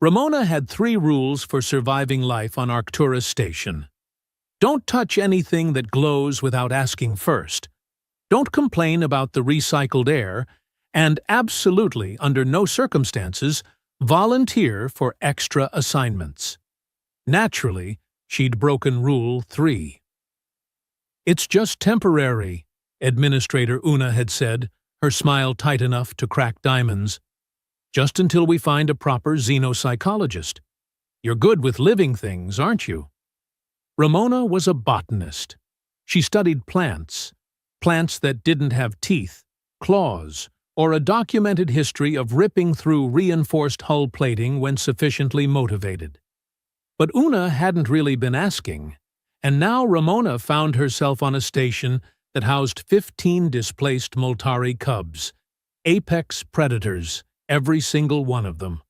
Ramona had 3 rules for surviving life on Arcturus Station. Don't touch anything that glows without asking first. Don't complain about the recycled air, and absolutely, under no circumstances, volunteer for extra assignments. Naturally, she'd broken Rule 3. "It's just temporary," Administrator Una had said, her smile tight enough to crack diamonds. "Just until we find a proper xenopsychologist. You're good with living things, aren't you?" Ramona was a botanist. She studied plants that didn't have teeth, claws, or a documented history of ripping through reinforced hull plating when sufficiently motivated. But Una hadn't really been asking, and now Ramona found herself on a station that housed 15 displaced Moltari cubs, apex predators, every single one of them.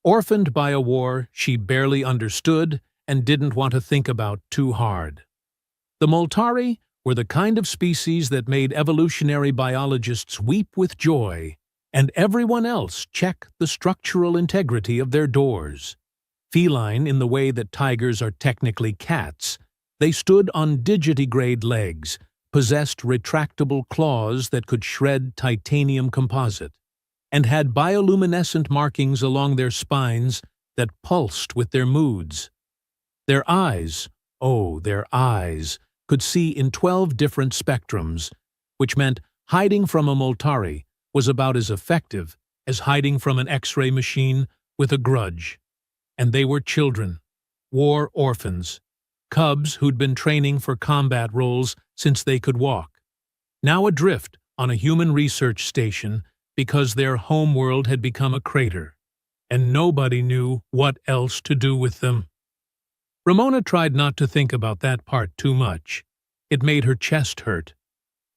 Orphaned by a war she barely understood and didn't want to think about too hard. The Moltari were the kind of species that made evolutionary biologists weep with joy, and everyone else check the structural integrity of their doors. Feline in the way that tigers are technically cats, they stood on digitigrade legs, possessed retractable claws that could shred titanium composite, and had bioluminescent markings along their spines that pulsed with their moods. Their eyes, could see in 12 different spectrums, which meant hiding from a Moltari was about as effective as hiding from an X-ray machine with a grudge. And they were children, war orphans, cubs who'd been training for combat roles since they could walk, now adrift on a human research station because their homeworld had become a crater, and nobody knew what else to do with them. Ramona tried not to think about that part too much. It made her chest hurt.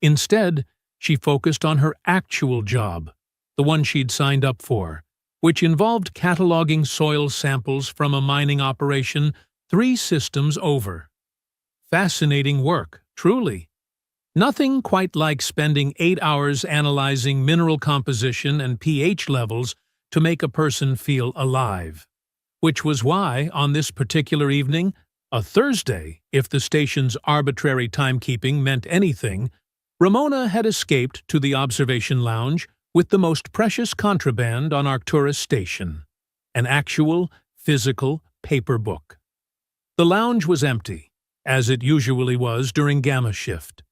Instead, she focused on her actual job, the one she'd signed up for, which involved cataloging soil samples from a mining operation 3 systems over. Fascinating work, truly. Nothing quite like spending 8 hours analyzing mineral composition and pH levels to make a person feel alive. Which was why, on this particular evening, a Thursday, if the station's arbitrary timekeeping meant anything, Ramona had escaped to the observation lounge with the most precious contraband on Arcturus Station, an actual, physical paper book. The lounge was empty, as it usually was during Gamma shift.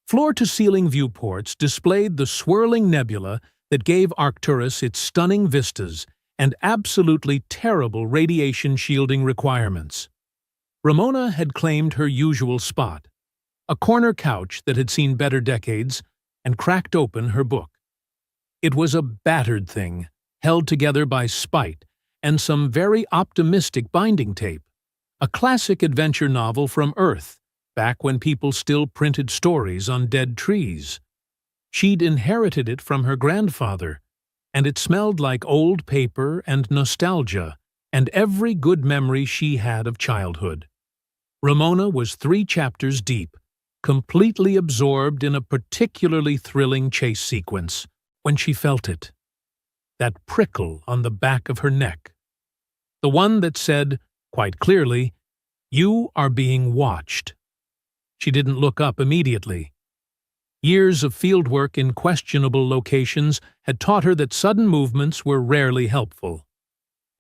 Floor-to-ceiling viewports displayed the swirling nebula that gave Arcturus its stunning vistas and absolutely terrible radiation shielding requirements. Ramona had claimed her usual spot, a corner couch that had seen better decades, and cracked open her book. It was a battered thing, held together by spite and some very optimistic binding tape, a classic adventure novel from Earth, back when people still printed stories on dead trees. She'd inherited it from her grandfather, and it smelled like old paper and nostalgia and every good memory she had of childhood. Ramona was 3 chapters deep, completely absorbed in a particularly thrilling chase sequence, when she felt it. That prickle on the back of her neck. The one that said, quite clearly, "You are being watched." She didn't look up immediately. Years of fieldwork in questionable locations had taught her that sudden movements were rarely helpful.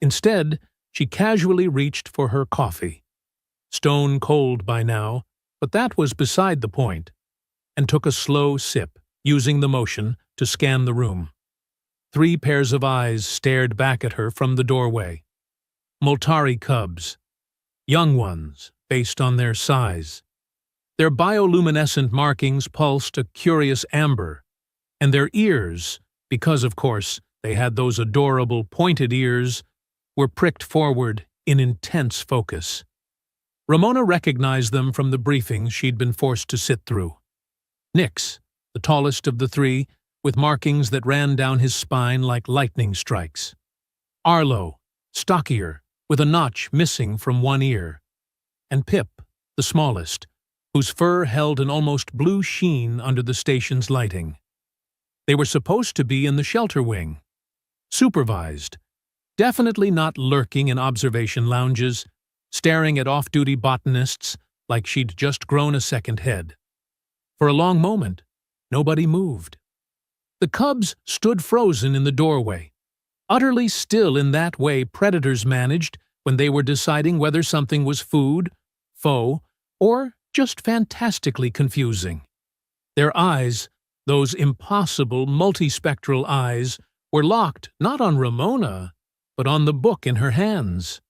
Instead, she casually reached for her coffee. Stone cold by now, but that was beside the point, and took a slow sip, using the motion to scan the room. 3 pairs of eyes stared back at her from the doorway. Moltari cubs. Young ones, based on their size. Their bioluminescent markings pulsed a curious amber, and their ears, because of course they had those adorable pointed ears, were pricked forward in intense focus. Ramona recognized them from the briefings she'd been forced to sit through. Nix, the tallest of the 3, with markings that ran down his spine like lightning strikes. Arlo, stockier, with a notch missing from one ear. And Pip, the smallest, whose fur held an almost blue sheen under the station's lighting. They were supposed to be in the shelter wing. Supervised, Definitely not lurking in observation lounges, staring at off-duty botanists like she'd just grown a second head. For a long moment, nobody moved. The cubs stood frozen in the doorway, utterly still in that way predators managed when they were deciding whether something was food, foe, or just fantastically confusing. Their eyes, those impossible multispectral eyes, were locked not on Ramona, but on the book in her hands.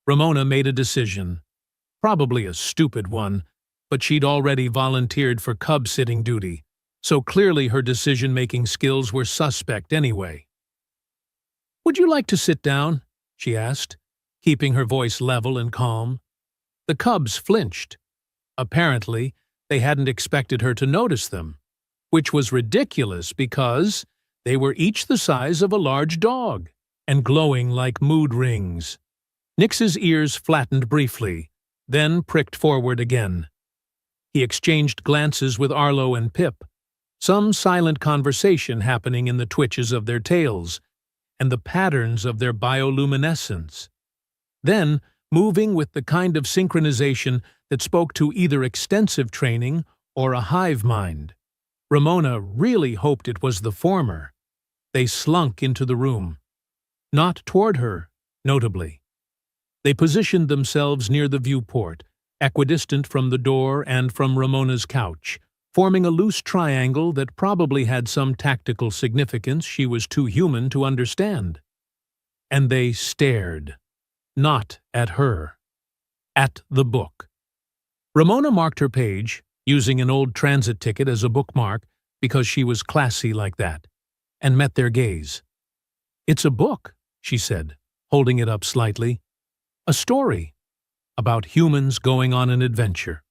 Ramona made a decision. Probably a stupid one, but she'd already volunteered for cub-sitting duty, so clearly her decision-making skills were suspect anyway. "Would you like to sit down?" she asked, keeping her voice level and calm. The cubs flinched. Apparently, they hadn't expected her to notice them, which was ridiculous because they were each the size of a large dog and glowing like mood rings. Nix's ears flattened briefly, then pricked forward again. He exchanged glances with Arlo and Pip, some silent conversation happening in the twitches of their tails and the patterns of their bioluminescence. Then, moving with the kind of synchronization that spoke to either extensive training or a hive mind. Ramona really hoped it was the former. They slunk into the room. Not toward her, notably. They positioned themselves near the viewport, equidistant from the door and from Ramona's couch, forming a loose triangle that probably had some tactical significance she was too human to understand. And they stared. Not at her. At the book. Ramona marked her page, using an old transit ticket as a bookmark because she was classy like that, and met their gaze. "It's a book," she said, holding it up slightly. "A story. About humans going on an adventure."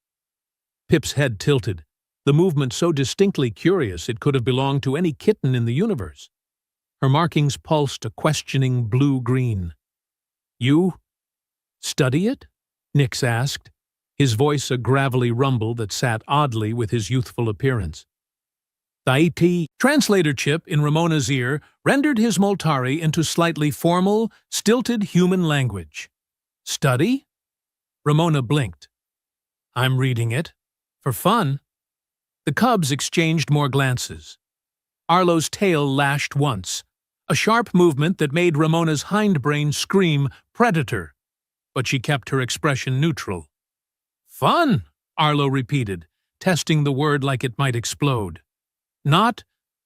Pip's head tilted, the movement so distinctly curious it could have belonged to any kitten in the universe. Her markings pulsed a questioning blue-green. "You study it?" Nix asked, his voice a gravelly rumble that sat oddly with his youthful appearance. The IT translator chip in Ramona's ear rendered his Moltari into slightly formal, stilted human language. "Study?" Ramona blinked. "I'm reading it. For fun." The cubs exchanged more glances. Arlo's tail lashed once, a sharp movement that made Ramona's hindbrain scream predator, but she kept her expression neutral. "Fun," Arlo repeated, testing the word like it might explode. "Not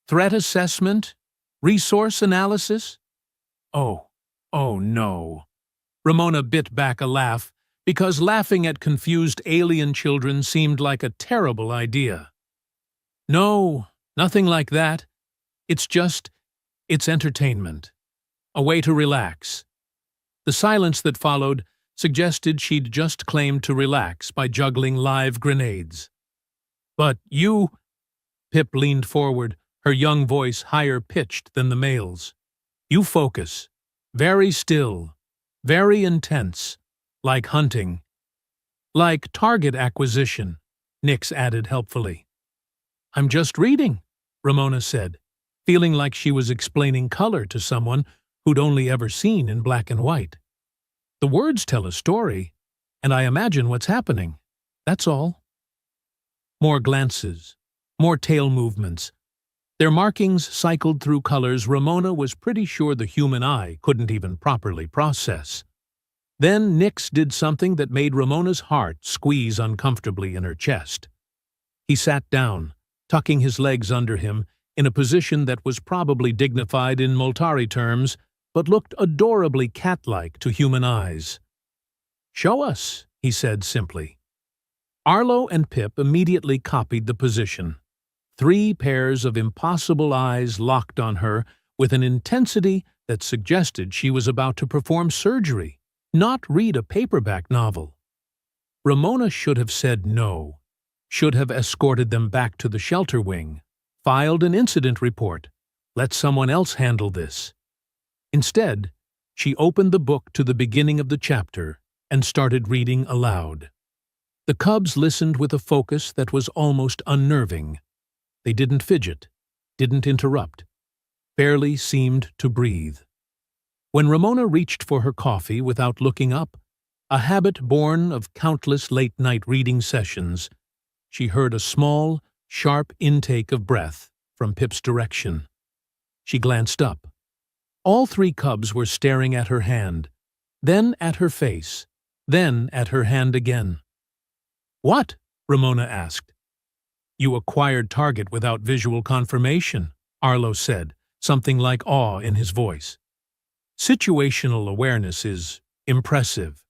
threat assessment? Resource analysis?" Oh no. Ramona bit back a laugh, because laughing at confused alien children seemed like a terrible idea. "No, nothing like that. It's entertainment. A way to relax." The silence that followed suggested she'd just claimed to relax by juggling live grenades. "But you—" Pip leaned forward, her young voice higher-pitched than the male's. "You focus. Very still. Very intense. Like hunting. Like target acquisition," Nix added helpfully. "I'm just reading," Ramona said, feeling like she was explaining color to someone who'd only ever seen in black and white. "The words tell a story, and I imagine what's happening. That's all." More glances. More tail movements. Their markings cycled through colors Ramona was pretty sure the human eye couldn't even properly process. Then Nix did something that made Ramona's heart squeeze uncomfortably in her chest. He sat down, tucking his legs under him, in a position that was probably dignified in Moltari terms, but looked adorably cat-like to human eyes. "Show us," he said simply. Arlo and Pip immediately copied the position. 3 pairs of impossible eyes locked on her with an intensity that suggested she was about to perform surgery, not read a paperback novel. Ramona should have said no, should have escorted them back to the shelter wing, filed an incident report, let someone else handle this. Instead, she opened the book to the beginning of the chapter and started reading aloud. The cubs listened with a focus that was almost unnerving. They didn't fidget, didn't interrupt, barely seemed to breathe. When Ramona reached for her coffee without looking up, a habit born of countless late-night reading sessions, she heard a small, sharp intake of breath from Pip's direction. She glanced up. All three cubs were staring at her hand, then at her face, then at her hand again. "What?" Ramona asked. "You acquired target without visual confirmation," Arlo said, something like awe in his voice. "Situational awareness is impressive."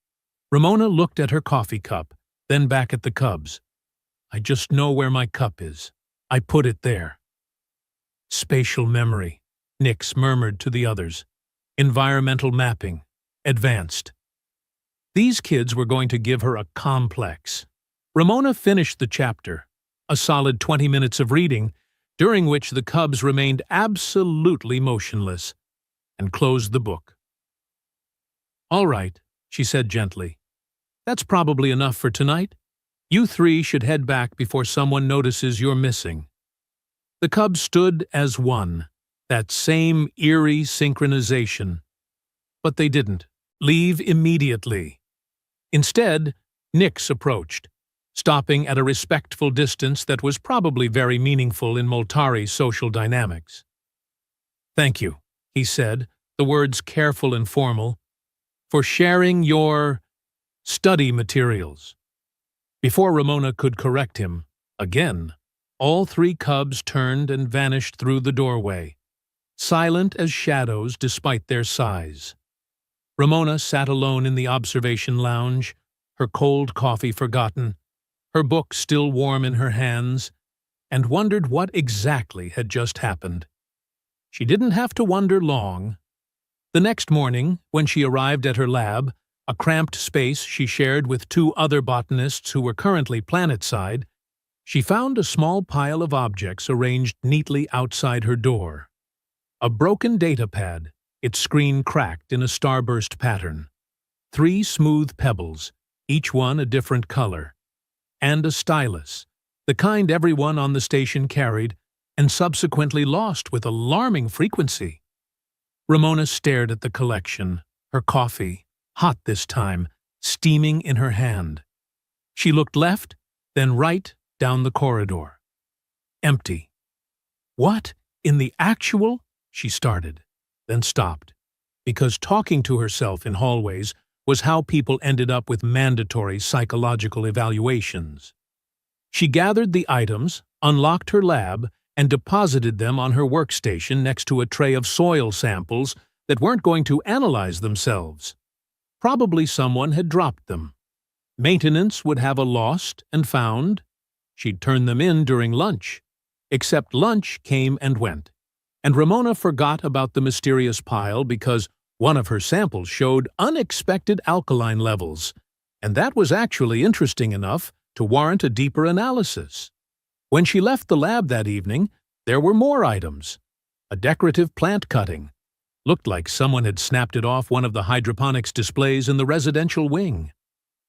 Ramona looked at her coffee cup, then back at the cubs. "I just know where my cup is. I put it there." "Spatial memory," Nix murmured to the others. "Environmental mapping. Advanced." These kids were going to give her a complex. Ramona finished the chapter, a solid 20 minutes of reading, during which the cubs remained absolutely motionless, and closed the book. "All right," she said gently. "That's probably enough for tonight. You three should head back before someone notices you're missing." The cubs stood as one, that same eerie synchronization. But they didn't leave immediately. Instead, Nix approached, stopping at a respectful distance that was probably very meaningful in Moltari's social dynamics. "Thank you," he said, the words careful and formal, "for sharing your study materials." Before Ramona could correct him, again, all three cubs turned and vanished through the doorway, silent as shadows despite their size. Ramona sat alone in the observation lounge, her cold coffee forgotten, her book still warm in her hands, and wondered what exactly had just happened. She didn't have to wonder long. The next morning, when she arrived at her lab, a cramped space she shared with two other botanists who were currently planet-side, she found a small pile of objects arranged neatly outside her door. A broken data pad, its screen cracked in a starburst pattern. 3 smooth pebbles, each one a different color. And a stylus, the kind everyone on the station carried, and subsequently lost with alarming frequency. Ramona stared at the collection, her coffee, hot this time, steaming in her hand. She looked left, then right, down the corridor. Empty. "What in the actual?" she started, then stopped, because talking to herself in hallways was how people ended up with mandatory psychological evaluations. She gathered the items, unlocked her lab, and deposited them on her workstation next to a tray of soil samples that weren't going to analyze themselves. Probably someone had dropped them. Maintenance would have a lost and found. She'd turn them in during lunch. Except lunch came and went, and Ramona forgot about the mysterious pile because one of her samples showed unexpected alkaline levels, and that was actually interesting enough to warrant a deeper analysis. When she left the lab that evening, there were more items. A decorative plant cutting. Looked like someone had snapped it off one of the hydroponics displays in the residential wing.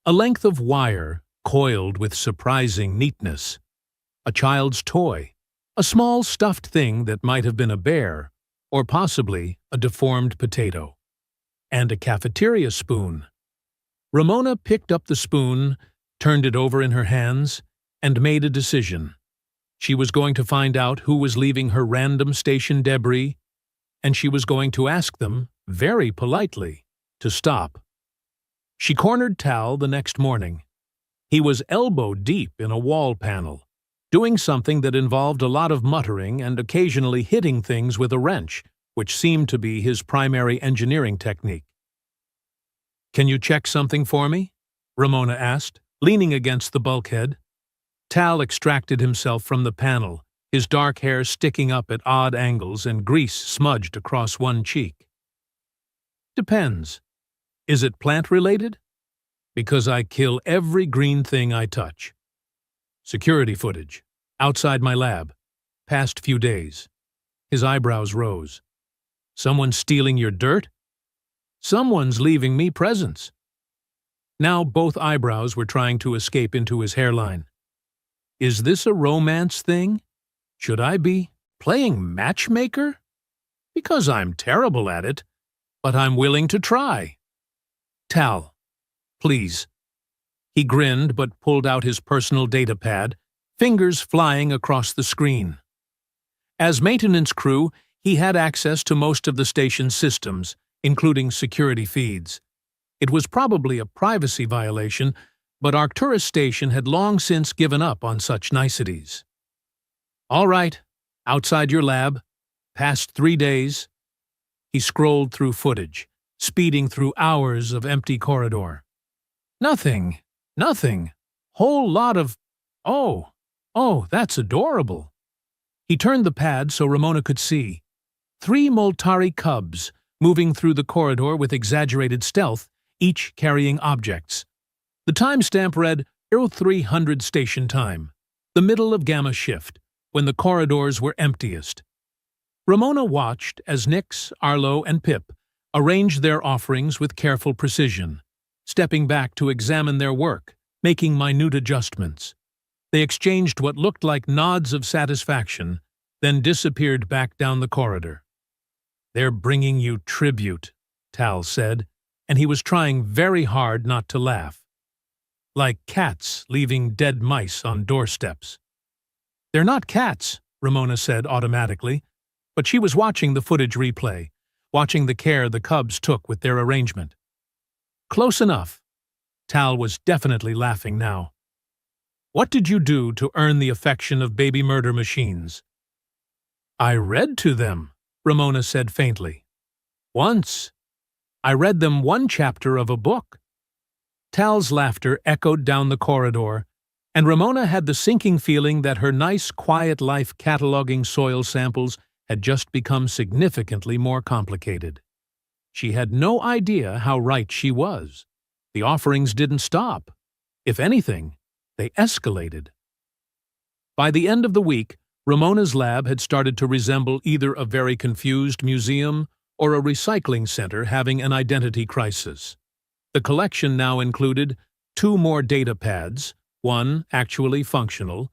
A length of wire, coiled with surprising neatness. A child's toy. A small stuffed thing that might have been a bear, or possibly a deformed potato. And a cafeteria spoon. Ramona picked up the spoon, turned it over in her hands, and made a decision. She was going to find out who was leaving her random station debris, and she was going to ask them, very politely, to stop. She cornered Tal the next morning. He was elbow-deep in a wall panel, doing something that involved a lot of muttering and occasionally hitting things with a wrench, which seemed to be his primary engineering technique. "Can you check something for me?" Ramona asked, leaning against the bulkhead. Tal extracted himself from the panel, his dark hair sticking up at odd angles and grease smudged across one cheek. "Depends. Is it plant-related? Because I kill every green thing I touch. Security footage. Outside my lab. Past few days." His eyebrows rose. "Someone stealing your dirt?" "Someone's leaving me presents." Now both eyebrows were trying to escape into his hairline. "Is this a romance thing? Should I be playing matchmaker? Because I'm terrible at it, but I'm willing to try. Tal, please. He grinned but pulled out his personal data pad, fingers flying across the screen. As maintenance crew, he had access to most of the station's systems, including security feeds. It was probably a privacy violation, but Arcturus Station had long since given up on such niceties. All right, outside your lab, past 3 days. He scrolled through footage, speeding through hours of empty corridor. Nothing. Whole lot of, oh, that's adorable. He turned the pad so Ramona could see. 3 Moltari cubs, moving through the corridor with exaggerated stealth, each carrying objects. The timestamp read 0300 station time, the middle of Gamma shift, when the corridors were emptiest. Ramona watched as Nix, Arlo, and Pip arranged their offerings with careful precision, stepping back to examine their work, making minute adjustments. They exchanged what looked like nods of satisfaction, then disappeared back down the corridor. "They're bringing you tribute," Tal said, and he was trying very hard not to laugh. Like cats leaving dead mice on doorsteps. "They're not cats," Ramona said automatically, but she was watching the footage replay, watching the care the cubs took with their arrangement. Close enough. Tal was definitely laughing now. "What did you do to earn the affection of baby murder machines?" "I read to them," Ramona said faintly. "Once. I read them 1 chapter of a book." Tal's laughter echoed down the corridor, and Ramona had the sinking feeling that her nice, quiet life cataloging soil samples had just become significantly more complicated. She had no idea how right she was. The offerings didn't stop. If anything, they escalated. By the end of the week, Ramona's lab had started to resemble either a very confused museum or a recycling center having an identity crisis. The collection now included 2 more data pads, 1 actually functional,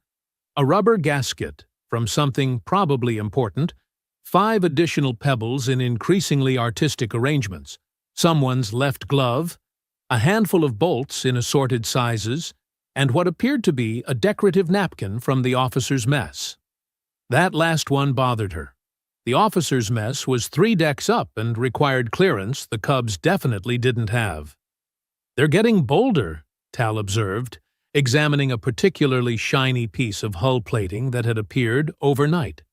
a rubber gasket from something probably important, 5 additional pebbles in increasingly artistic arrangements, someone's left glove, a handful of bolts in assorted sizes, and what appeared to be a decorative napkin from the officer's mess. That last one bothered her. The officer's mess was 3 decks up and required clearance the cubs definitely didn't have. "They're getting bolder," Tal observed, examining a particularly shiny piece of hull plating that had appeared overnight.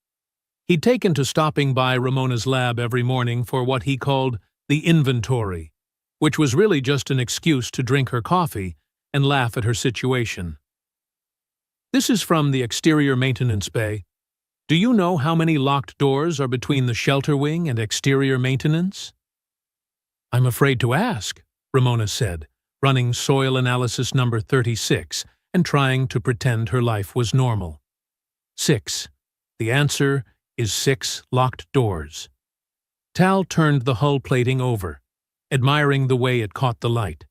He'd taken to stopping by Ramona's lab every morning for what he called the inventory, which was really just an excuse to drink her coffee and laugh at her situation. "This is from the exterior maintenance bay. Do you know how many locked doors are between the shelter wing and exterior maintenance?" "I'm afraid to ask," Ramona said, running soil analysis number 36 and trying to pretend her life was normal. 6. The answer is 6 locked doors. Tal turned the hull plating over, admiring the way it caught the light.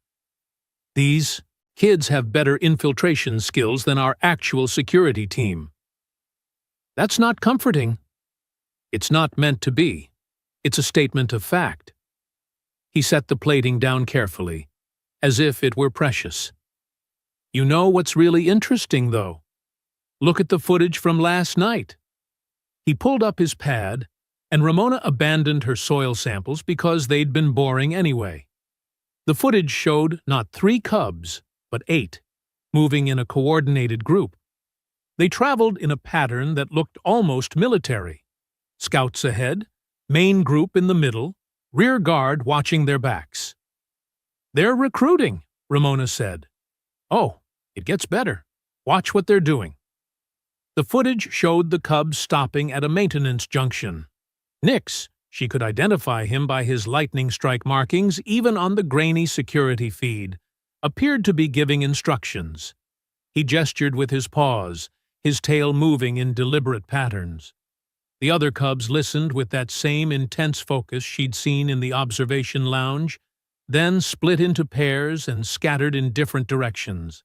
"These kids have better infiltration skills than our actual security team." "That's not comforting." "It's not meant to be. It's a statement of fact." He set the plating down carefully, as if it were precious. "You know what's really interesting, though? Look at the footage from last night." He pulled up his pad, and Ramona abandoned her soil samples because they'd been boring anyway. The footage showed not 3 cubs, but 8, moving in a coordinated group. They traveled in a pattern that looked almost military. Scouts ahead, main group in the middle, rear guard watching their backs. "They're recruiting," Ramona said. "Oh, it gets better. Watch what they're doing." The footage showed the cubs stopping at a maintenance junction. Nix, she could identify him by his lightning strike markings even on the grainy security feed, appeared to be giving instructions. He gestured with his paws, his tail moving in deliberate patterns. The other cubs listened with that same intense focus she'd seen in the observation lounge, then split into pairs and scattered in different directions.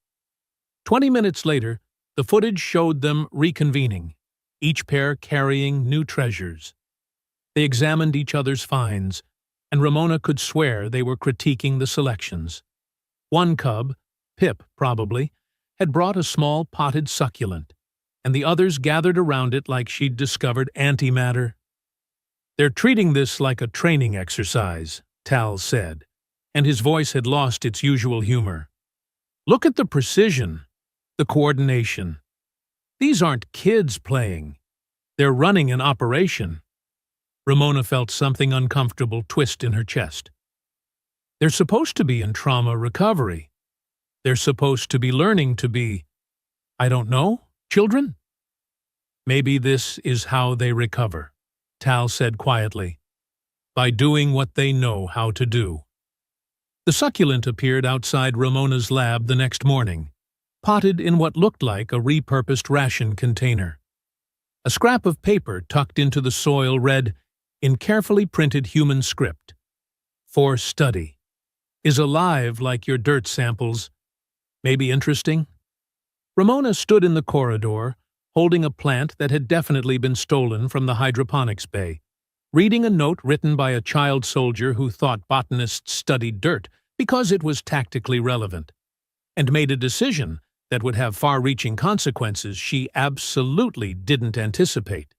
20 minutes later, the footage showed them reconvening, each pair carrying new treasures. They examined each other's finds, and Ramona could swear they were critiquing the selections. One cub, Pip probably, had brought a small potted succulent, and the others gathered around it like she'd discovered antimatter. "They're treating this like a training exercise," Tal said, and his voice had lost its usual humor. "Look at the precision, the coordination. These aren't kids playing. They're running an operation." Ramona felt something uncomfortable twist in her chest. "They're supposed to be in trauma recovery. They're supposed to be learning to be, I don't know, children?" "Maybe this is how they recover," Tal said quietly, "by doing what they know how to do." The succulent appeared outside Ramona's lab the next morning, potted in what looked like a repurposed ration container. A scrap of paper tucked into the soil read, in carefully printed human script, "For study. Is alive like your dirt samples. Maybe interesting?" Ramona stood in the corridor, holding a plant that had definitely been stolen from the hydroponics bay, reading a note written by a child soldier who thought botanists studied dirt because it was tactically relevant, and made a decision that would have far-reaching consequences she absolutely didn't anticipate.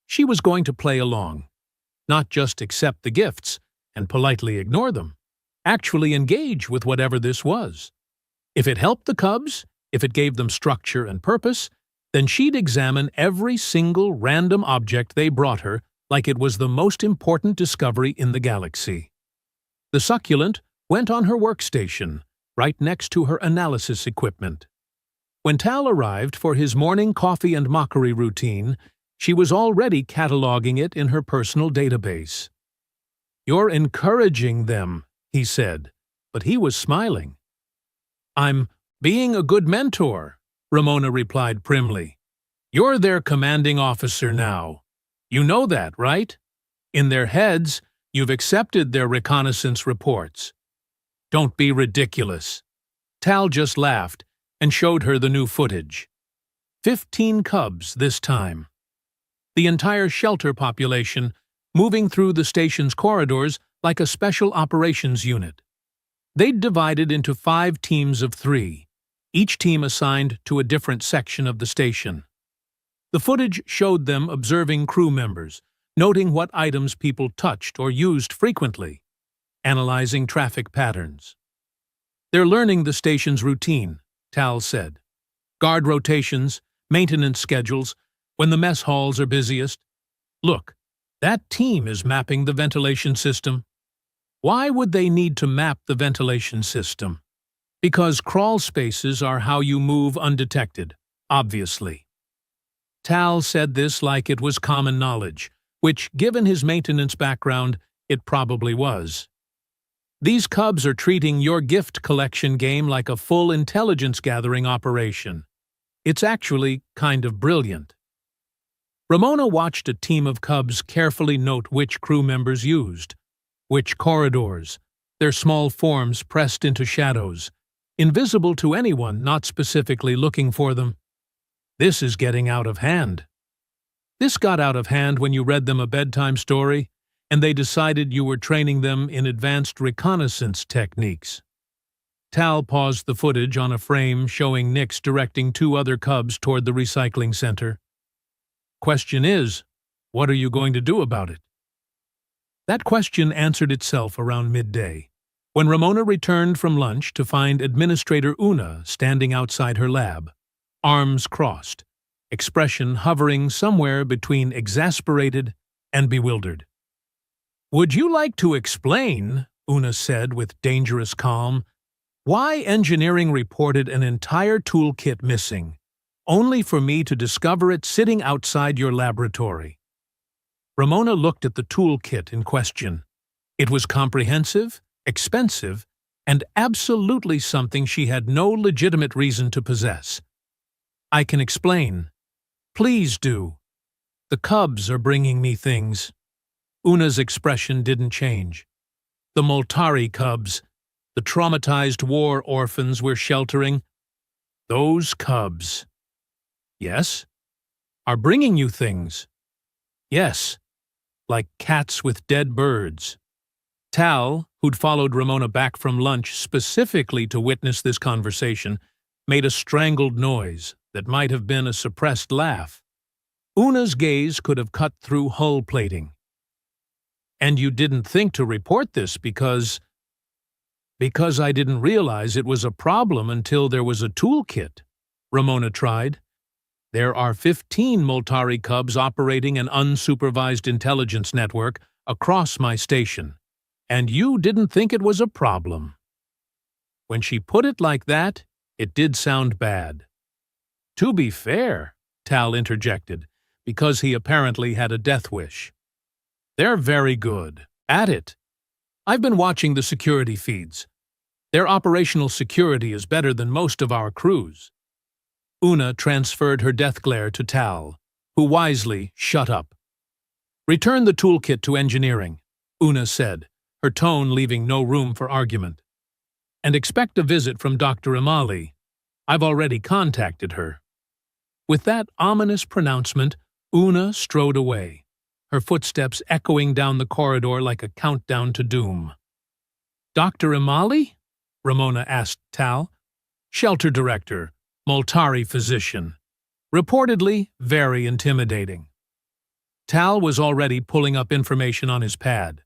She was going to play along, not just accept the gifts and politely ignore them, actually engage with whatever this was. If it helped the cubs, if it gave them structure and purpose, then she'd examine every single random object they brought her like it was the most important discovery in the galaxy. The succulent went on her workstation, right next to her analysis equipment. When Tal arrived for his morning coffee and mockery routine, she was already cataloging it in her personal database. "You're encouraging them," he said, but he was smiling. "I'm being a good mentor," Ramona replied primly. "You're their commanding officer now. You know that, right? In their heads, you've accepted their reconnaissance reports." "Don't be ridiculous." Tal just laughed and showed her the new footage. 15 cubs this time. The entire shelter population moving through the station's corridors like a special operations unit. They'd divided into 5 teams of 3, each team assigned to a different section of the station. The footage showed them observing crew members, noting what items people touched or used frequently, analyzing traffic patterns. "They're learning the station's routine," Tal said. "Guard rotations, maintenance schedules, when the mess halls are busiest. Look, that team is mapping the ventilation system." "Why would they need to map the ventilation system?" "Because crawl spaces are how you move undetected, obviously." Tal said this like it was common knowledge, which, given his maintenance background, it probably was. "These cubs are treating your gift collection game like a full intelligence-gathering operation. It's actually kind of brilliant." Ramona watched a team of cubs carefully note which crew members used, which corridors, their small forms pressed into shadows, invisible to anyone not specifically looking for them. "This is getting out of hand." "This got out of hand when you read them a bedtime story, and they decided you were training them in advanced reconnaissance techniques." Tal paused the footage on a frame showing Nix directing 2 other cubs toward the recycling center. "Question is, what are you going to do about it?" That question answered itself around midday, when Ramona returned from lunch to find Administrator Una standing outside her lab, arms crossed, expression hovering somewhere between exasperated and bewildered. "Would you like to explain," Una said with dangerous calm, "why engineering reported an entire toolkit missing, only for me to discover it sitting outside your laboratory?" Ramona looked at the toolkit in question. It was comprehensive, expensive, and absolutely something she had no legitimate reason to possess. "I can explain." "Please do. The cubs are bringing me things." Una's expression didn't change. "The Moltari cubs, the traumatized war orphans we're sheltering, those cubs." "Yes?" "Are bringing you things." "Yes, like cats with dead birds." Tal, who'd followed Ramona back from lunch specifically to witness this conversation, made a strangled noise that might have been a suppressed laugh. Una's gaze could have cut through hull plating. "And you didn't think to report this because I didn't realize it was a problem until there was a toolkit," Ramona tried. "There are 15 Moltari cubs operating an unsupervised intelligence network across my station, and you didn't think it was a problem." When she put it like that, it did sound bad. "To be fair," Tal interjected, because he apparently had a death wish, "they're very good at it. I've been watching the security feeds. Their operational security is better than most of our crews." Una transferred her death glare to Tal, who wisely shut up. "Return the toolkit to engineering," Una said, her tone leaving no room for argument. "And expect a visit from Dr. Imali. I've already contacted her." With that ominous pronouncement, Una strode away, her footsteps echoing down the corridor like a countdown to doom. "Dr. Imali?" Ramona asked Tal. "Shelter director, Moltari physician. Reportedly very intimidating." Tal was already pulling up information on his pad.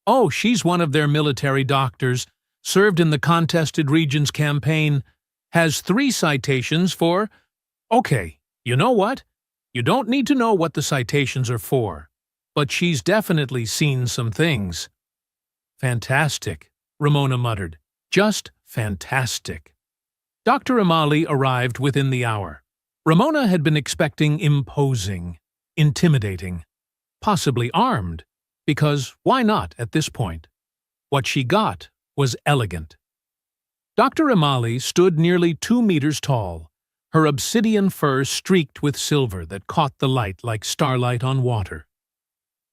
"Oh, she's one of their military doctors, served in the Contested Regions campaign, has 3 citations for— Okay, you know what? You don't need to know what the citations are for, but she's definitely seen some things." "Fantastic," Ramona muttered. "Just fantastic." Dr. Imali arrived within the hour. Ramona had been expecting imposing, intimidating, possibly armed, because why not at this point? What she got was elegant. Dr. Imali stood nearly 2 meters tall, her obsidian fur streaked with silver that caught the light like starlight on water.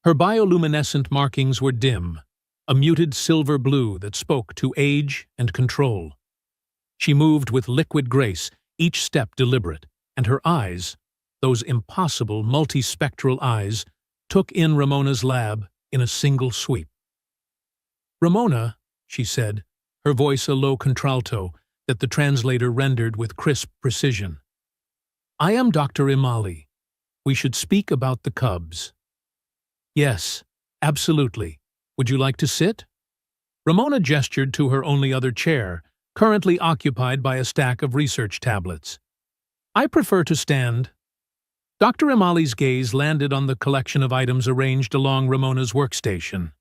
Her bioluminescent markings were dim, a muted silver blue that spoke to age and control. She moved with liquid grace, each step deliberate, and her eyes, those impossible multispectral eyes, took in Ramona's lab in a single sweep. "Ramona," she said, her voice a low contralto that the translator rendered with crisp precision. "I am Dr. Imali. We should speak about the cubs." "Yes, absolutely. Would you like to sit?" Ramona gestured to her only other chair, currently occupied by a stack of research tablets. "I prefer to stand." Dr. Imali's gaze landed on the collection of items arranged along Ramona's workstation.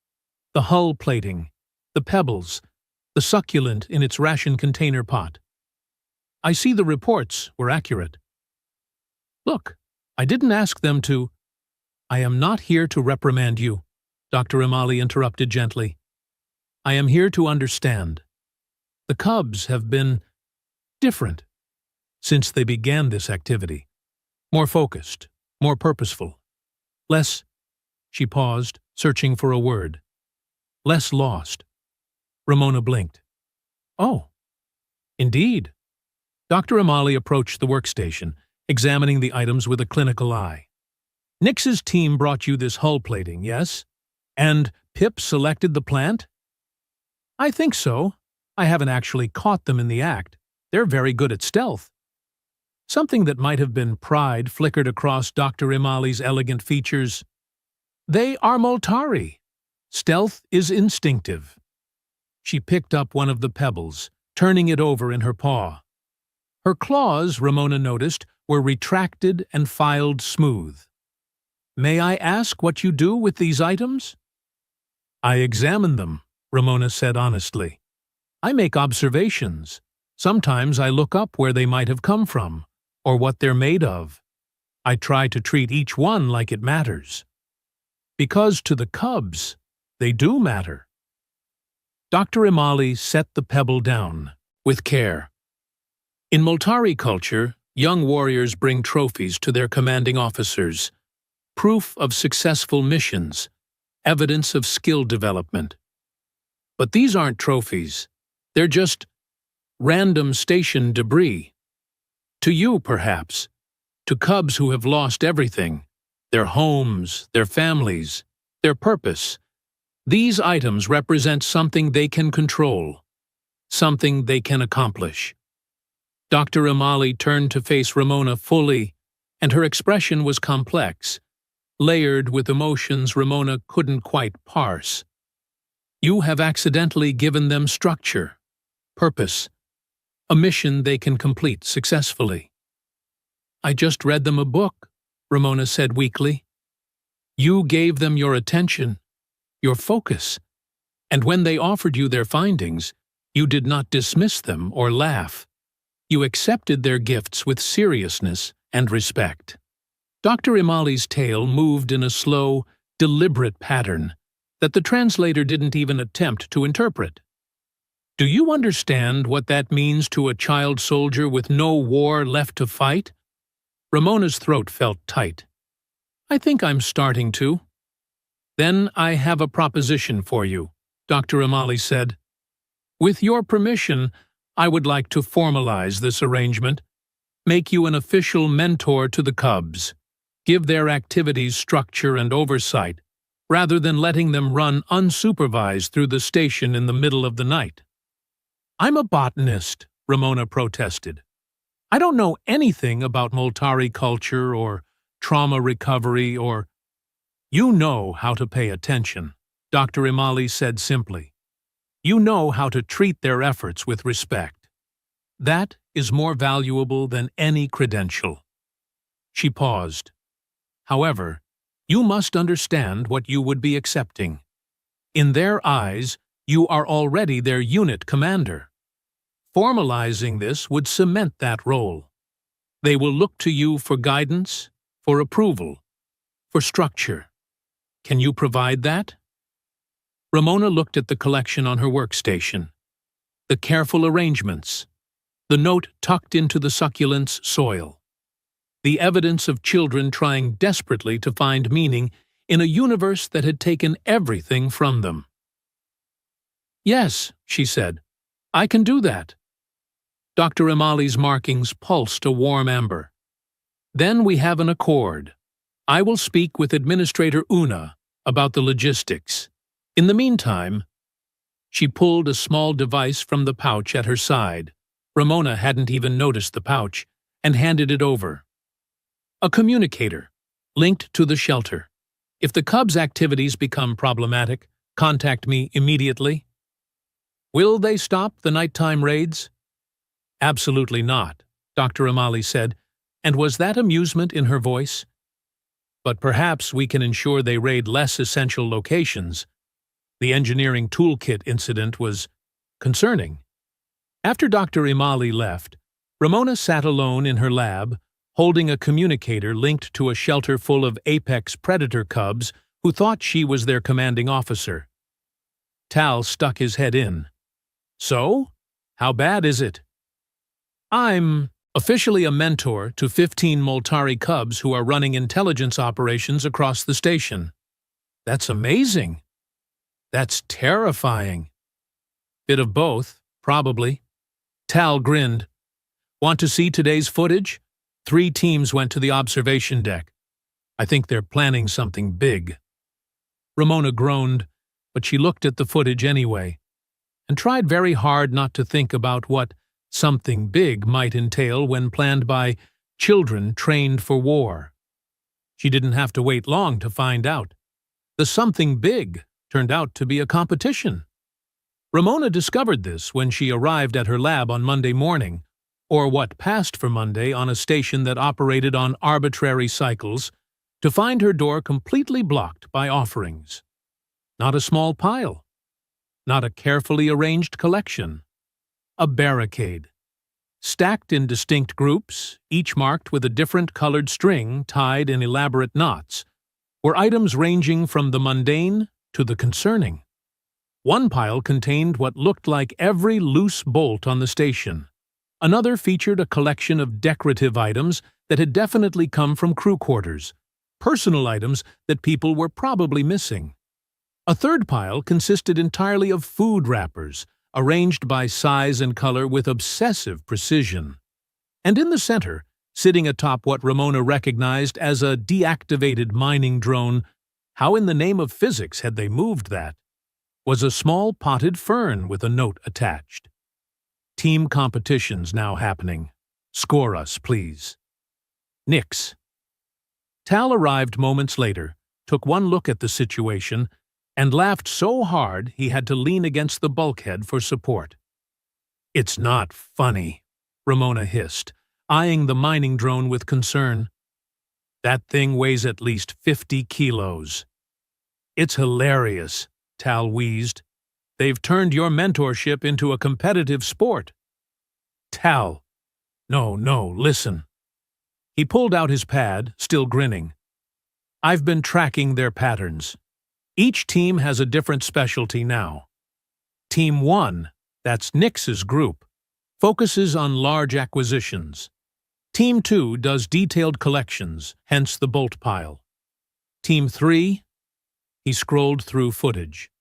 The hull plating, the pebbles, the succulent in its ration container pot. "I see the reports were accurate." "Look, I didn't ask them to—" "I am not here to reprimand you," Dr. Imali interrupted gently. "I am here to understand. The cubs have been different since they began this activity. More focused, more purposeful. Less—" she paused, searching for a word. "Less lost." Ramona blinked. "Oh, indeed." Dr. Imali approached the workstation, examining the items with a clinical eye. "Nix's team brought you this hull plating, yes? And Pip selected the plant?" "I think so. I haven't actually caught them in the act. They're very good at stealth." Something that might have been pride flickered across Dr. Imali's elegant features. "They are Moltari. Stealth is instinctive." She picked up one of the pebbles, turning it over in her paw. Her claws, Ramona noticed, were retracted and filed smooth. "May I ask what you do with these items?" "I examine them," Ramona said honestly. "I make observations. Sometimes I look up where they might have come from, or what they're made of. I try to treat each one like it matters. Because to the cubs, they do matter." Dr. Imali set the pebble down, with care. In Moltari culture, young warriors bring trophies to their commanding officers, proof of successful missions, evidence of skill development. But these aren't trophies. They're just random station debris. To you, perhaps. To cubs who have lost everything, their homes, their families, their purpose. These items represent something they can control, something they can accomplish. Dr. Imali turned to face Ramona fully, and her expression was complex, layered with emotions Ramona couldn't quite parse. You have accidentally given them structure, purpose, a mission they can complete successfully. I just read them a book, Ramona said weakly. You gave them your attention, your focus, and when they offered you their findings, you did not dismiss them or laugh. You accepted their gifts with seriousness and respect. Dr. Imali's tale moved in a slow, deliberate pattern that the translator didn't even attempt to interpret. Do you understand what that means to a child soldier with no war left to fight? Ramona's throat felt tight. I think I'm starting to. Then I have a proposition for you, Dr. Imali said. With your permission, I would like to formalize this arrangement, make you an official mentor to the Cubs, give their activities structure and oversight, rather than letting them run unsupervised through the station in the middle of the night. I'm a botanist, Ramona protested. I don't know anything about Moltari culture or trauma recovery or… You know how to pay attention, Dr. Imali said simply. You know how to treat their efforts with respect. That is more valuable than any credential. She paused. However, you must understand what you would be accepting. In their eyes, you are already their unit commander. Formalizing this would cement that role. They will look to you for guidance, for approval, for structure. Can you provide that? Ramona looked at the collection on her workstation. The careful arrangements, the note tucked into the succulent's soil, the evidence of children trying desperately to find meaning in a universe that had taken everything from them. Yes, she said, I can do that. Dr. Imali's markings pulsed a warm amber. Then we have an accord. I will speak with Administrator Una about the logistics. In the meantime, she pulled a small device from the pouch at her side. Ramona hadn't even noticed the pouch, and handed it over. A communicator, linked to the shelter. If the Cubs' activities become problematic, contact me immediately. Will they stop the nighttime raids? Absolutely not, Dr. Imali said, and was that amusement in her voice? But perhaps we can ensure they raid less essential locations. The engineering toolkit incident was concerning. After Dr. Imali left, Ramona sat alone in her lab, holding a communicator linked to a shelter full of apex predator cubs who thought she was their commanding officer. Tal stuck his head in. So, how bad is it? I'm officially a mentor to 15 Moltari cubs who are running intelligence operations across the station. That's amazing. That's terrifying. Bit of both, probably. Tal grinned. Want to see today's footage? 3 teams went to the observation deck. I think they're planning something big. Ramona groaned, but she looked at the footage anyway, and tried very hard not to think about what something big might entail when planned by children trained for war. She didn't have to wait long to find out. The something big turned out to be a competition. Ramona discovered this when she arrived at her lab on Monday morning, or what passed for Monday on a station that operated on arbitrary cycles, to find her door completely blocked by offerings. Not a small pile. Not a carefully arranged collection. A barricade. Stacked in distinct groups, each marked with a different colored string tied in elaborate knots, were items ranging from the mundane to the concerning. One pile contained what looked like every loose bolt on the station. Another featured a collection of decorative items that had definitely come from crew quarters, personal items that people were probably missing. A third pile consisted entirely of food wrappers, arranged by size and color with obsessive precision. And in the center, sitting atop what Ramona recognized as a deactivated mining drone, how in the name of physics had they moved that? was a small potted fern with a note attached. Team competitions now happening. Score us, please. Nix. Tal arrived moments later, took one look at the situation, and laughed so hard he had to lean against the bulkhead for support. "It's not funny," Ramona hissed, eyeing the mining drone with concern. "That thing weighs at least 50 kilos. "It's hilarious," Tal wheezed. "They've turned your mentorship into a competitive sport." "Tal, no, listen." He pulled out his pad, still grinning. "I've been tracking their patterns. Each team has a different specialty now. Team 1, that's Nix's group, focuses on large acquisitions. Team 2 does detailed collections, hence the bolt pile. Team 3, he scrolled through footage.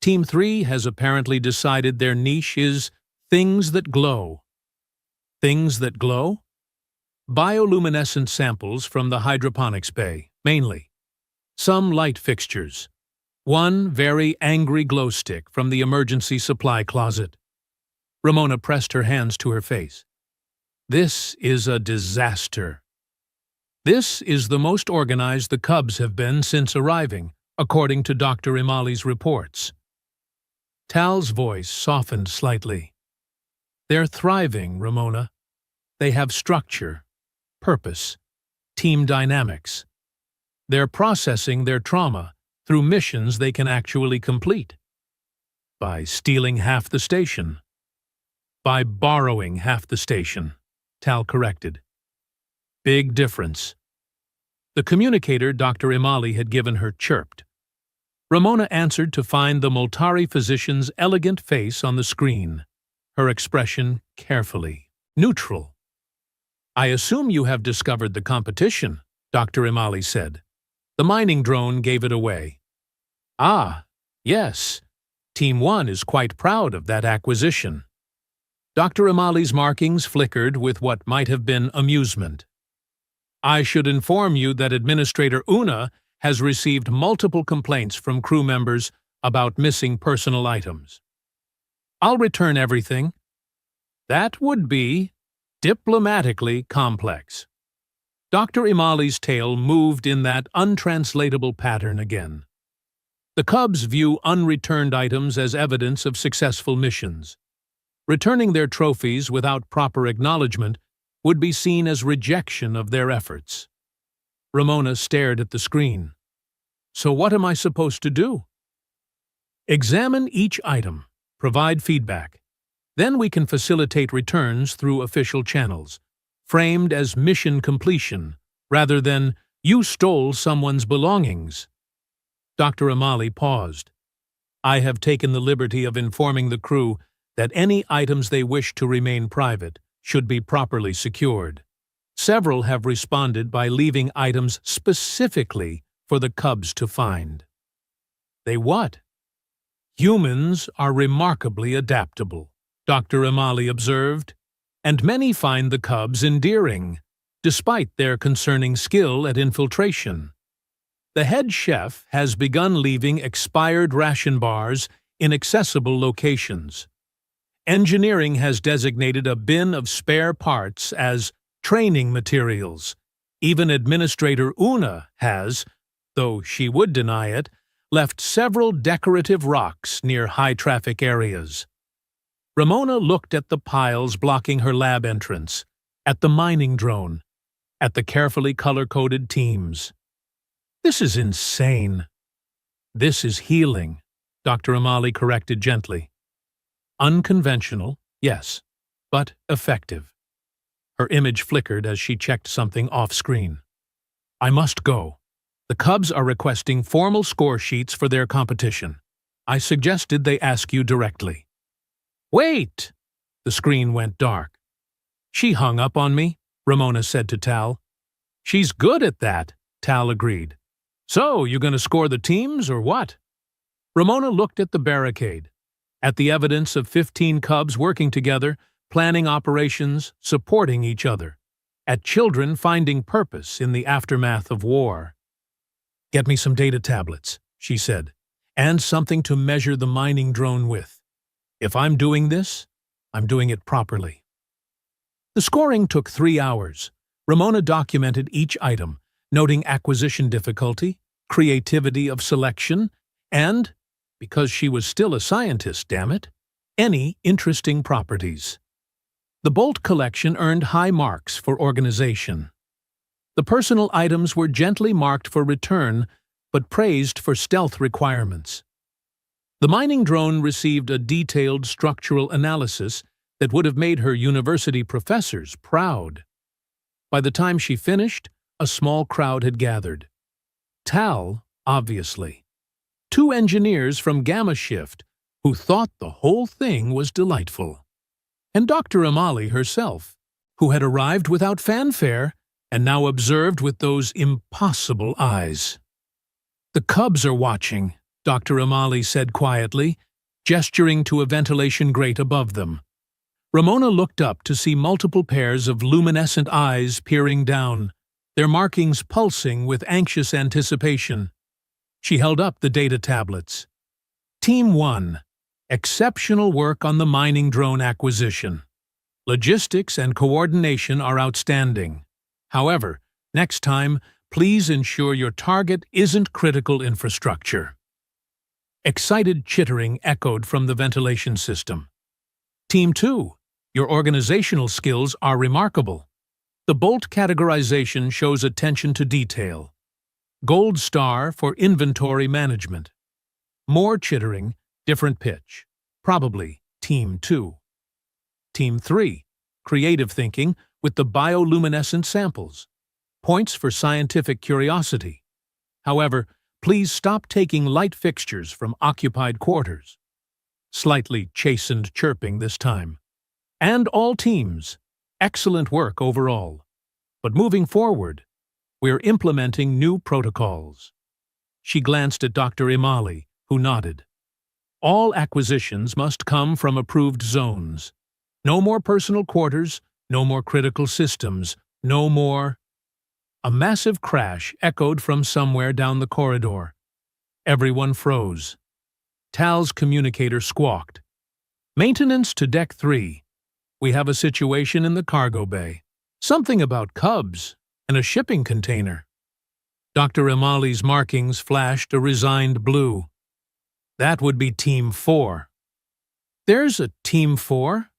Team 3 has apparently decided their niche is things that glow. Things that glow? Bioluminescent samples from the hydroponics bay, mainly. Some light fixtures. One very angry glow stick from the emergency supply closet. Ramona pressed her hands to her face. "This is a disaster. This is the most organized the Cubs have been since arriving, according to Dr. Imali's reports." Tal's voice softened slightly. "They're thriving, Ramona. They have structure, purpose, team dynamics. They're processing their trauma through missions they can actually complete. By stealing half the station. By borrowing half the station," Tal corrected. "Big difference." The communicator Dr. Imali had given her chirped. Ramona answered to find the Moltari physician's elegant face on the screen, her expression carefully neutral. "I assume you have discovered the competition," Dr. Imali said. The mining drone gave it away. "Ah, yes. Team 1 is quite proud of that acquisition." Dr. Imali's markings flickered with what might have been amusement. "I should inform you that Administrator Una has received multiple complaints from crew members about missing personal items. I'll return everything." That would be diplomatically complex. Dr. Imali's tail moved in that untranslatable pattern again. The Cubs view unreturned items as evidence of successful missions. Returning their trophies without proper acknowledgement would be seen as rejection of their efforts. Ramona stared at the screen. "So what am I supposed to do?" "Examine each item, provide feedback. Then we can facilitate returns through official channels, framed as mission completion, rather than you stole someone's belongings." Dr. Imali paused. "I have taken the liberty of informing the crew that any items they wish to remain private should be properly secured. Several have responded by leaving items specifically for the Cubs to find." "They what?" "Humans are remarkably adaptable," Dr. Imali observed, "and many find the Cubs endearing, despite their concerning skill at infiltration. The head chef has begun leaving expired ration bars in accessible locations. Engineering has designated a bin of spare parts as training materials. Even Administrator Una has, though she would deny it, left several decorative rocks near high-traffic areas." Ramona looked at the piles blocking her lab entrance, at the mining drone, at the carefully color-coded teams. "This is insane." "This is healing," Dr. Imali corrected gently. "Unconventional, yes, but effective." Her image flickered as she checked something off-screen. "I must go. The Cubs are requesting formal score sheets for their competition. I suggested they ask you directly." "Wait!" The screen went dark. "She hung up on me," Ramona said to Tal. "She's good at that," Tal agreed. "So, you gonna score the teams, or what?" Ramona looked at the barricade, at the evidence of 15 Cubs working together, planning operations, supporting each other, at children finding purpose in the aftermath of war. "Get me some data tablets," she said, and something to measure the mining drone with. If I'm doing this, I'm doing it properly. The scoring took 3 hours. Ramona documented each item, noting acquisition difficulty, creativity of selection, and, because she was still a scientist, damn it, any interesting properties. The Bolt collection earned high marks for organization. The personal items were gently marked for return, but praised for stealth requirements. The mining drone received a detailed structural analysis that would have made her university professors proud. By the time she finished, a small crowd had gathered. Tal, obviously. 2 engineers from Gamma Shift who thought the whole thing was delightful. And Dr. Amali herself, who had arrived without fanfare and now observed with those impossible eyes. "The Cubs are watching," Dr. Amali said quietly, gesturing to a ventilation grate above them. Ramona looked up to see multiple pairs of luminescent eyes peering down, their markings pulsing with anxious anticipation. She held up the data tablets. Team 1. Exceptional work on the mining drone acquisition. Logistics and coordination are outstanding. However, next time, please ensure your target isn't critical infrastructure. Excited chittering echoed from the ventilation system. Team 2. Your organizational skills are remarkable. The Bolt categorization shows attention to detail. Gold star for inventory management. More chittering, different pitch. Probably Team 2. Team 3. Creative thinking with the bioluminescent samples. Points for scientific curiosity. However, please stop taking light fixtures from occupied quarters. Slightly chastened chirping this time. And all teams, excellent work overall. But moving forward, we're implementing new protocols. She glanced at Dr. Imali, who nodded. All acquisitions must come from approved zones. No more personal quarters, no more critical systems, no more... A massive crash echoed from somewhere down the corridor. Everyone froze. Tal's communicator squawked. "Maintenance to Deck 3. We have a situation in the cargo bay. Something about Cubs and a shipping container." Dr. Imali's markings flashed a resigned blue. "That would be Team 4. "There's a Team 4?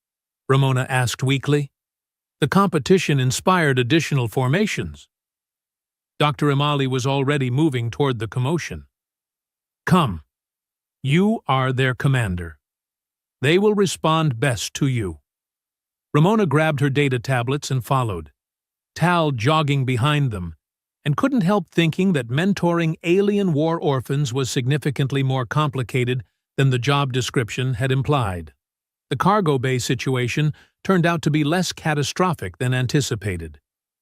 Ramona asked weakly. The competition inspired additional formations. Dr. Imali was already moving toward the commotion. "Come. You are their commander. They will respond best to you." Ramona grabbed her data tablets and followed, Tal jogging behind them, and couldn't help thinking that mentoring alien war orphans was significantly more complicated than the job description had implied. The cargo bay situation turned out to be less catastrophic than anticipated,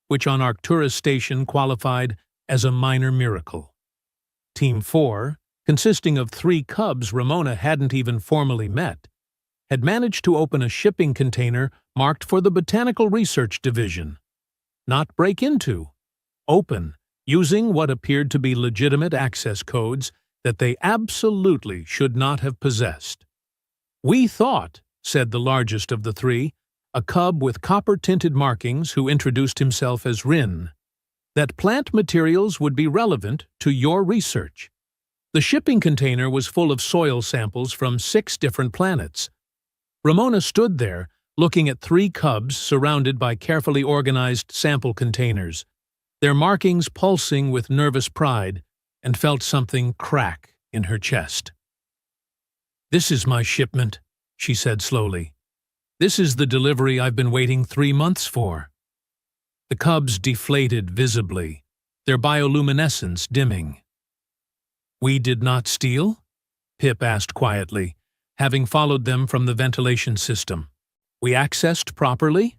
which on Arcturus Station qualified as a minor miracle. Team 4, consisting of 3 Cubs Ramona hadn't even formally met, had managed to open a shipping container marked for the Botanical Research Division. Not break into. Open, using what appeared to be legitimate access codes that they absolutely should not have possessed. "We thought," said the largest of the 3, a cub with copper-tinted markings who introduced himself as Rin, "that plant materials would be relevant to your research." The shipping container was full of soil samples from 6 different planets. Ramona stood there, looking at 3 cubs surrounded by carefully organized sample containers, their markings pulsing with nervous pride, and felt something crack in her chest. "This is my shipment," she said slowly. "This is the delivery I've been waiting 3 months for." The cubs deflated visibly, their bioluminescence dimming. "We did not steal?" Pip asked quietly, having followed them from the ventilation system. "We accessed properly?"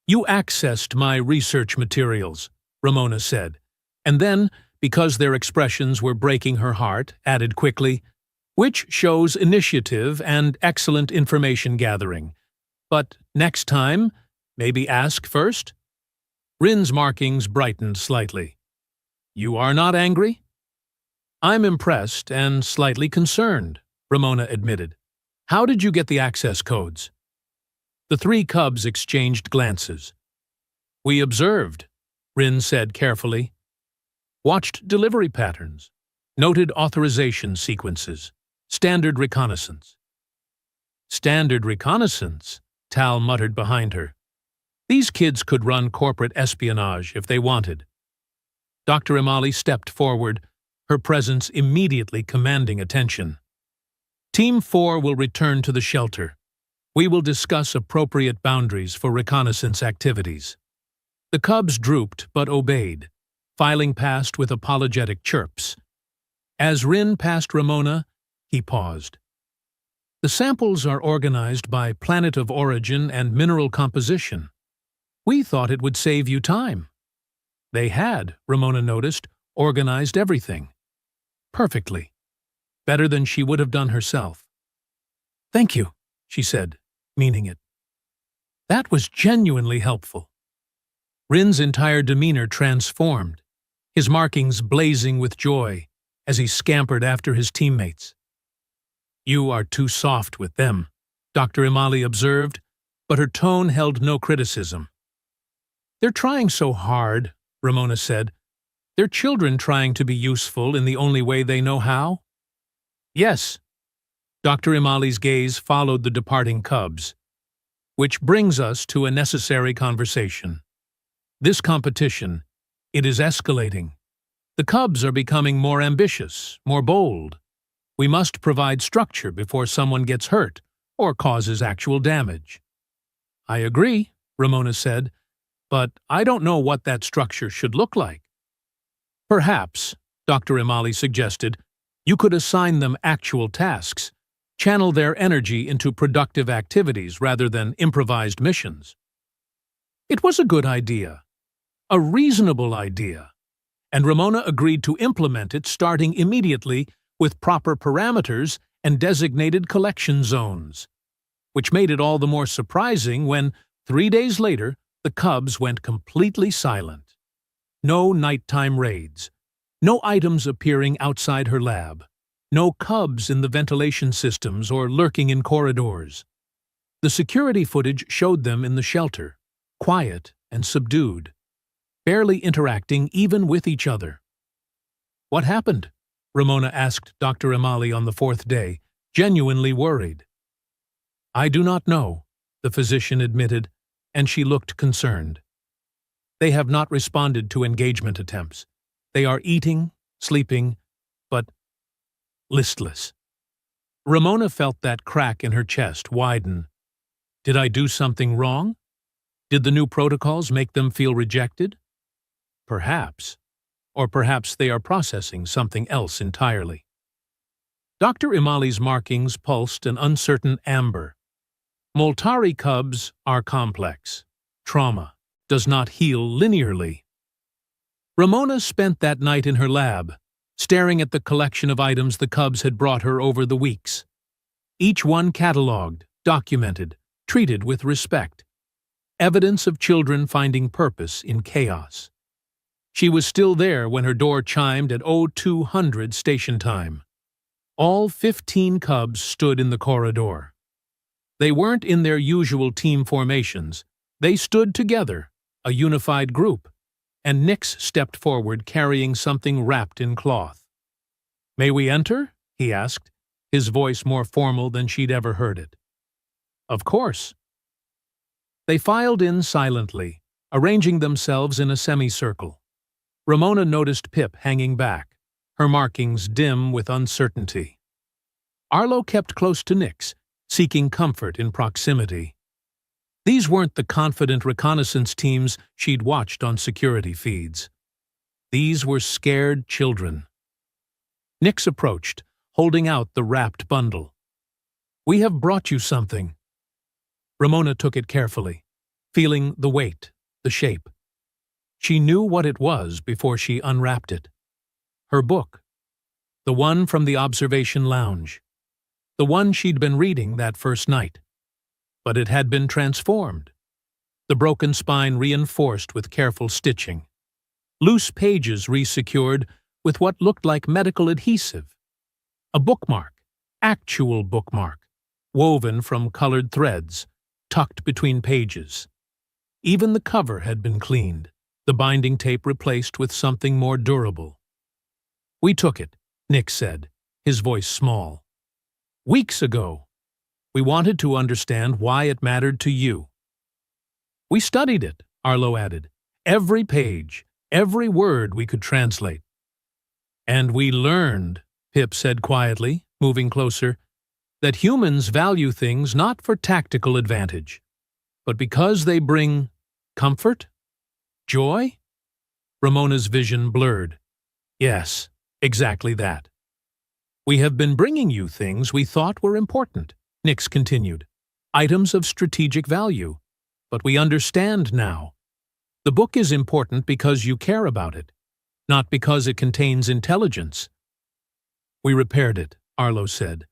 "You accessed my research materials," Ramona said, and then, because their expressions were breaking her heart, added quickly, "which shows initiative and excellent information gathering. But next time, maybe ask first?" Rin's markings brightened slightly. "You are not angry?" I'm impressed and slightly concerned, Ramona admitted. How did you get the access codes? The three cubs exchanged glances. We observed, Rin said carefully. Watched delivery patterns, noted authorization sequences, standard reconnaissance. Standard reconnaissance, Tal muttered behind her. These kids could run corporate espionage if they wanted. Dr. Imali stepped forward, her presence immediately commanding attention. Team 4 will return to the shelter. We will discuss appropriate boundaries for reconnaissance activities. The cubs drooped but obeyed, filing past with apologetic chirps. As Rin passed Ramona, he paused. The samples are organized by planet of origin and mineral composition. We thought it would save you time. They had, Ramona noticed, organized everything. Perfectly. Better than she would have done herself. Thank you, she said, meaning it. That was genuinely helpful. Rin's entire demeanor transformed, his markings blazing with joy as he scampered after his teammates. You are too soft with them, Dr. Imali observed, but her tone held no criticism. They're trying so hard, Ramona said. They're children trying to be useful in the only way they know how. Yes. Dr. Imali's gaze followed the departing cubs. Which brings us to a necessary conversation. This competition, it is escalating. The cubs are becoming more ambitious, more bold. We must provide structure before someone gets hurt or causes actual damage. I agree, Ramona said, but I don't know what that structure should look like. Perhaps, Dr. Imali suggested, you could assign them actual tasks, channel their energy into productive activities rather than improvised missions. It was a good idea, a reasonable idea, and Ramona agreed to implement it starting immediately with proper parameters and designated collection zones, which made it all the more surprising when, 3 days later, the cubs went completely silent. No nighttime raids, no items appearing outside her lab, no cubs in the ventilation systems or lurking in corridors. The security footage showed them in the shelter, quiet and subdued, barely interacting even with each other. What happened? Ramona asked Dr. Imali on the 4th day, genuinely worried. I do not know, the physician admitted, and she looked concerned. They have not responded to engagement attempts. They are eating, sleeping, but listless. Ramona felt that crack in her chest widen. Did I do something wrong? Did the new protocols make them feel rejected? Perhaps. Or perhaps they are processing something else entirely. Dr. Imali's markings pulsed an uncertain amber. Moltari cubs are complex. Trauma does not heal linearly. Ramona spent that night in her lab, staring at the collection of items the cubs had brought her over the weeks. Each one catalogued, documented, treated with respect. Evidence of children finding purpose in chaos. She was still there when her door chimed at 0200 station time. All 15 cubs stood in the corridor. They weren't in their usual team formations. They stood together, a unified group, and Nix stepped forward carrying something wrapped in cloth. May we enter? He asked, his voice more formal than she'd ever heard it. Of course. They filed in silently, arranging themselves in a semicircle. Ramona noticed Pip hanging back, her markings dim with uncertainty. Arlo kept close to Nix, seeking comfort in proximity. These weren't the confident reconnaissance teams she'd watched on security feeds. These were scared children. Nix approached, holding out the wrapped bundle. We have brought you something. Ramona took it carefully, feeling the weight, the shape. She knew what it was before she unwrapped it. Her book. The one from the observation lounge. The one she'd been reading that first night. But it had been transformed. The broken spine reinforced with careful stitching. Loose pages resecured, with what looked like medical adhesive. A bookmark, actual bookmark, woven from colored threads, tucked between pages. Even the cover had been cleaned, the binding tape replaced with something more durable. "We took it," Nick said, his voice small. "Weeks ago. We wanted to understand why it mattered to you." "We studied it," Arlo added. "Every page, every word we could translate." "And we learned," Pip said quietly, moving closer, "that humans value things not for tactical advantage, but because they bring comfort? Joy?" Ramona's vision blurred. "Yes, exactly that. We have been bringing you things we thought were important," Nix continued. "Items of strategic value. But we understand now. The book is important because you care about it, not because it contains intelligence." "We repaired it," Arlo said,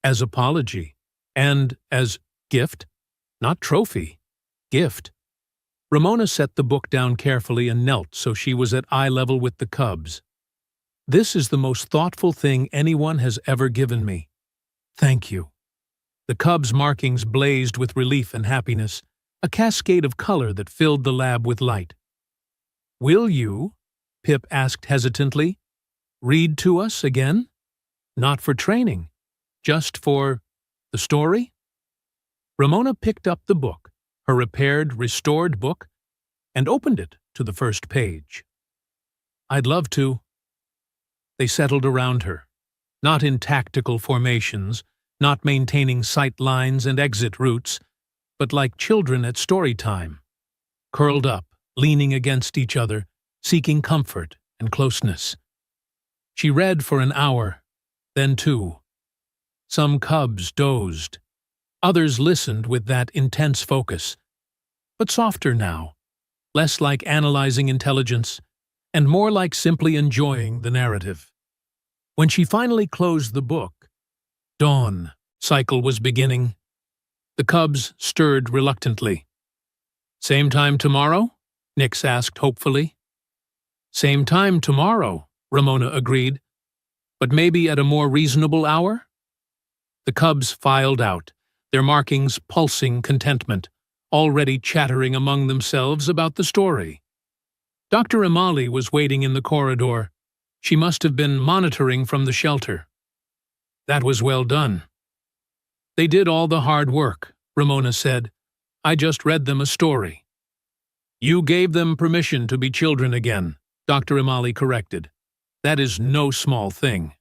"as apology, and as gift, not trophy, gift." Ramona set the book down carefully and knelt so she was at eye level with the cubs. "This is the most thoughtful thing anyone has ever given me. Thank you." The cubs' markings blazed with relief and happiness, a cascade of color that filled the lab with light. "Will you," Pip asked hesitantly, "read to us again? Not for training, just for the story?" Ramona picked up the book, her repaired, restored book, and opened it to the first page. "I'd love to." They settled around her, not in tactical formations, not maintaining sight lines and exit routes, but like children at story time, curled up, leaning against each other, seeking comfort and closeness. She read for an hour, then two. Some cubs dozed. Others listened with that intense focus, but softer now, less like analyzing intelligence, and more like simply enjoying the narrative. When she finally closed the book, dawn cycle was beginning. The cubs stirred reluctantly. "Same time tomorrow?" Nix asked hopefully. "Same time tomorrow," Ramona agreed. "But maybe at a more reasonable hour?" The cubs filed out, their markings pulsing contentment, already chattering among themselves about the story. Dr. Imali was waiting in the corridor. She must have been monitoring from the shelter. "That was well done." "They did all the hard work," Ramona said. "I just read them a story." "You gave them permission to be children again," Dr. Imali corrected. "That is no small thing."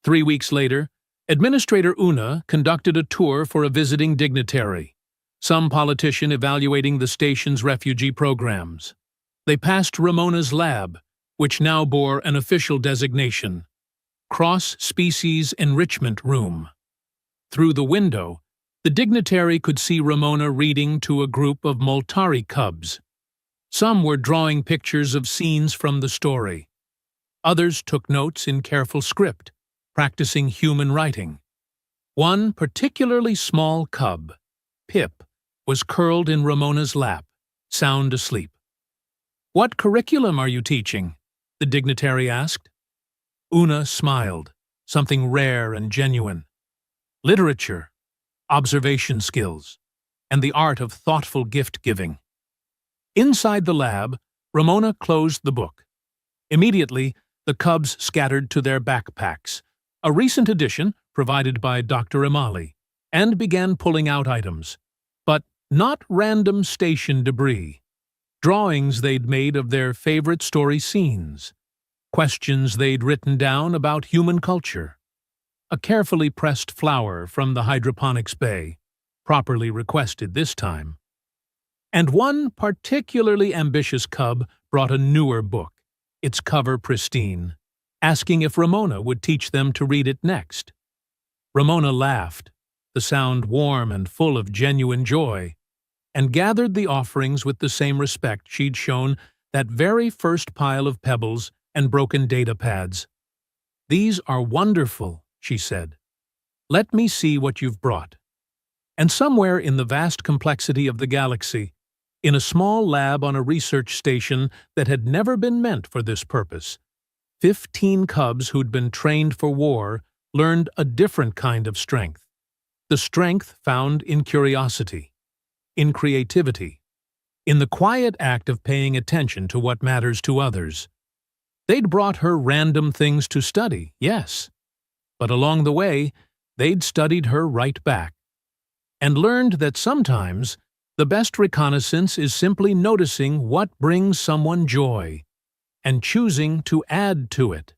3 weeks later, Administrator Una conducted a tour for a visiting dignitary, some politician evaluating the station's refugee programs. They passed Ramona's lab, which now bore an official designation, Cross-Species Enrichment Room. Through the window, the dignitary could see Ramona reading to a group of Moltari cubs. Some were drawing pictures of scenes from the story. Others took notes in careful script, practicing human writing. One particularly small cub, Pip, was curled in Ramona's lap, sound asleep. "What curriculum are you teaching?" the dignitary asked. Una smiled, something rare and genuine. "Literature, observation skills, and the art of thoughtful gift-giving." Inside the lab, Ramona closed the book. Immediately, the cubs scattered to their backpacks, a recent addition provided by Dr. Imali, and began pulling out items. But not random station debris. Drawings they'd made of their favorite story scenes. Questions they'd written down about human culture. A carefully pressed flower from the hydroponics bay, properly requested this time. And one particularly ambitious cub brought a newer book, its cover pristine, asking if Ramona would teach them to read it next. Ramona laughed, the sound warm and full of genuine joy, and gathered the offerings with the same respect she'd shown that very first pile of pebbles and broken data pads. "These are wonderful," she said. "Let me see what you've brought." And somewhere in the vast complexity of the galaxy, in a small lab on a research station that had never been meant for this purpose, 15 cubs who'd been trained for war learned a different kind of strength. The strength found in curiosity, in creativity, in the quiet act of paying attention to what matters to others. They'd brought her random things to study, yes, but along the way, they'd studied her right back, and learned that sometimes the best reconnaissance is simply noticing what brings someone joy and choosing to add to it.